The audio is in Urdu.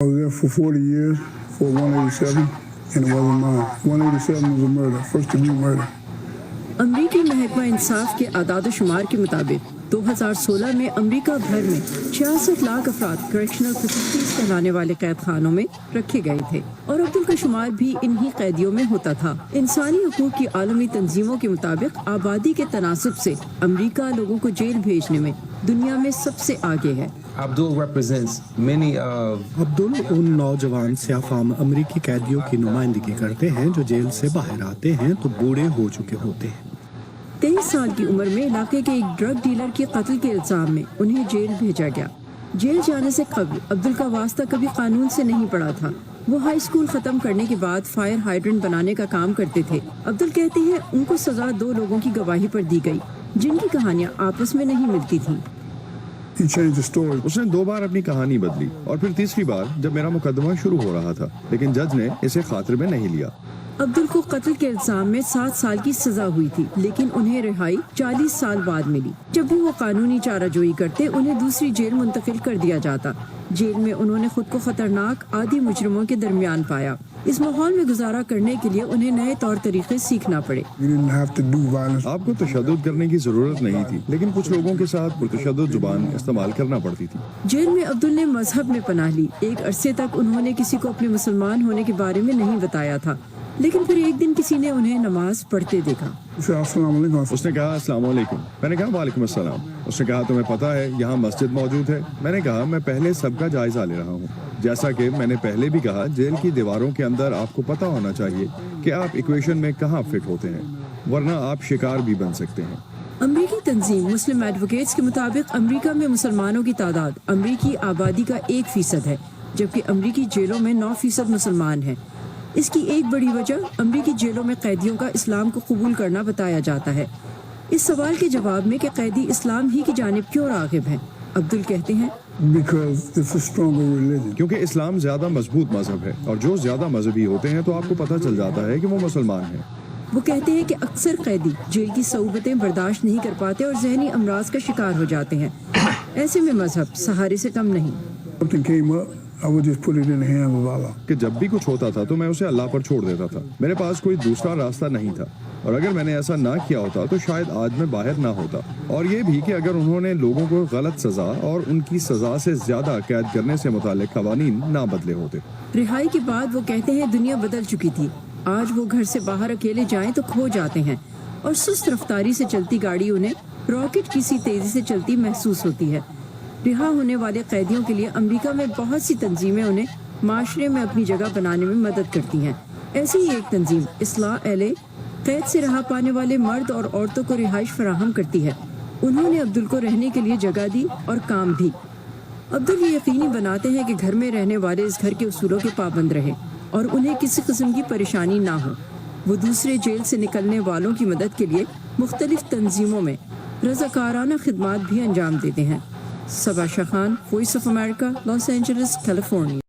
I was there for 40 years for 187, and it wasn't mine. 187 was a murder, first degree murder. امریکی محکمہ انصاف کے اعداد و شمار کے مطابق 2016 میں امریکہ بھر میں 66 لاکھ افراد کریکشنل فیسلٹیز کہلانے والے قید خانوں میں رکھے گئے تھے، اور عبدل کا شمار بھی انہی قیدیوں میں ہوتا تھا۔ انسانی حقوق کی عالمی تنظیموں کے مطابق آبادی کے تناسب سے امریکہ لوگوں کو جیل بھیجنے میں دنیا میں سب سے آگے ہے۔ عبدل ان نوجوان سیاہ فام امریکی قیدیوں کی نمائندگی کرتے ہیں جو جیل سے باہر آتے ہیں تو بوڑھے ہو چکے ہوتے ہیں۔ 23 سال کی عمر میں علاقے کے ایک ڈرگ ڈیلر کے قتل کے الزام میں انہیں جیل بھیجا گیا۔ جیل جانے سے قبل عبدل کا واسطہ کبھی قانون سے نہیں پڑا تھا۔ وہ ہائی اسکول ختم کرنے کے بعد فائر ہائیڈرنٹ بنانے کا کام کرتے تھے۔ عبدل کہتے ہیں ان کو سزا 2 لوگوں کی گواہی پر دی گئی جن کی کہانیاں آپس میں نہیں ملتی تھیں۔ اس نے 2 بار اپنی کہانی بدلی، اور پھر تیسری بار جب میرا مقدمہ شروع ہو رہا تھا، لیکن جج نے اسے خاطر میں نہیں لیا۔ عبدل کو قتل کے الزام میں 7 سال کی سزا ہوئی تھی، لیکن انہیں رہائی 40 سال بعد ملی۔ جب بھی وہ قانونی چارہ جوئی کرتے انہیں دوسری جیل منتقل کر دیا جاتا۔ جیل میں انہوں نے خود کو خطرناک عادی مجرموں کے درمیان پایا۔ اس ماحول میں گزارا کرنے کے لیے انہیں نئے طور طریقے سیکھنا پڑے۔ آپ کو تشدد کرنے کی ضرورت نہیں تھی، لیکن کچھ لوگوں کے ساتھ پرتشدد زبان استعمال کرنا پڑتی تھی۔ جیل میں عبدل نے مذہب میں پناہ لی۔ ایک عرصے تک انہوں نے کسی کو اپنے مسلمان ہونے کے بارے میں نہیں بتایا تھا، لیکن پھر ایک دن کسی نے انہیں نماز پڑھتے دیکھا۔ السلام علیکم۔ اس نے کہا السلام علیکم۔ میں نے کہا وعلیکم السلام۔ اس نے کہا تمہیں پتہ ہے یہاں مسجد موجود ہے؟ میں نے کہا میں پہلے سب کا جائزہ لے رہا ہوں۔ جیسا کہ میں نے پہلے بھی کہا، جیل کی دیواروں کے اندر آپ کو پتہ ہونا چاہیے کہ آپ ایکویشن میں کہاں فٹ ہوتے ہیں، ورنہ آپ شکار بھی بن سکتے ہیں۔ امریکی تنظیم مسلم ایڈوکیٹس کے مطابق امریکہ میں مسلمانوں کی تعداد امریکی آبادی کا 1% ہے، جبکہ امریکی جیلوں میں 9% مسلمان ہیں۔ اس کی ایک بڑی وجہ امریکی جیلوں میں قیدیوں کا اسلام کو قبول کرنا بتایا جاتا ہے۔ اس سوال کے جواب میں کہ قیدی اسلام ہی کی جانب کیوں راغب ہیں، عبدل کہتے ہیں کیونکہ اسلام زیادہ مضبوط مذہب ہے، اور جو زیادہ مذہبی ہوتے ہیں تو آپ کو پتہ چل جاتا ہے کہ وہ مسلمان ہیں۔ وہ کہتے ہیں کہ اکثر قیدی جیل کی صعوبتیں برداشت نہیں کر پاتے اور ذہنی امراض کا شکار ہو جاتے ہیں۔ ایسے میں مذہب سہارے سے کم نہیں۔ کہ جب بھی کچھ ہوتا تھا تو میں اسے اللہ پر چھوڑ دیتا تھا۔ میرے پاس کوئی دوسرا راستہ نہیں تھا، اور اگر میں نے ایسا نہ کیا ہوتا تو شاید آج میں باہر نہ ہوتا۔ اور یہ بھی کہ اگر انہوں نے لوگوں کو غلط سزا اور ان کی سزا سے زیادہ قید کرنے سے متعلق قوانین نہ بدلے ہوتے۔ رہائی کے بعد وہ کہتے ہیں دنیا بدل چکی تھی۔ آج وہ گھر سے باہر اکیلے جائیں تو کھو جاتے ہیں، اور سست رفتاری سے چلتی گاڑی انہیں راکٹ کی سی تیزی سے چلتی محسوس ہوتی ہے۔ رہا ہونے والے قیدیوں کے لیے امریکہ میں بہت سی تنظیمیں انہیں معاشرے میں اپنی جگہ بنانے میں مدد کرتی ہیں۔ ایسی ہی ایک تنظیم اصلاح LA قید سے رہا پانے والے مرد اور عورتوں کو رہائش فراہم کرتی ہے۔ انہوں نے عبدل کو رہنے کے لیے جگہ دی اور کام بھی۔ عبدل یہ یقینی بناتے ہیں کہ گھر میں رہنے والے اس گھر کے اصولوں کے پابند رہیں اور انہیں کسی قسم کی پریشانی نہ ہو۔ وہ دوسرے جیل سے نکلنے والوں کی مدد کے لیے مختلف تنظیموں میں رضاکارانہ خدمات بھی انجام دیتے ہیں۔ Saba Shah Khan, Voice of America, Los Angeles, California.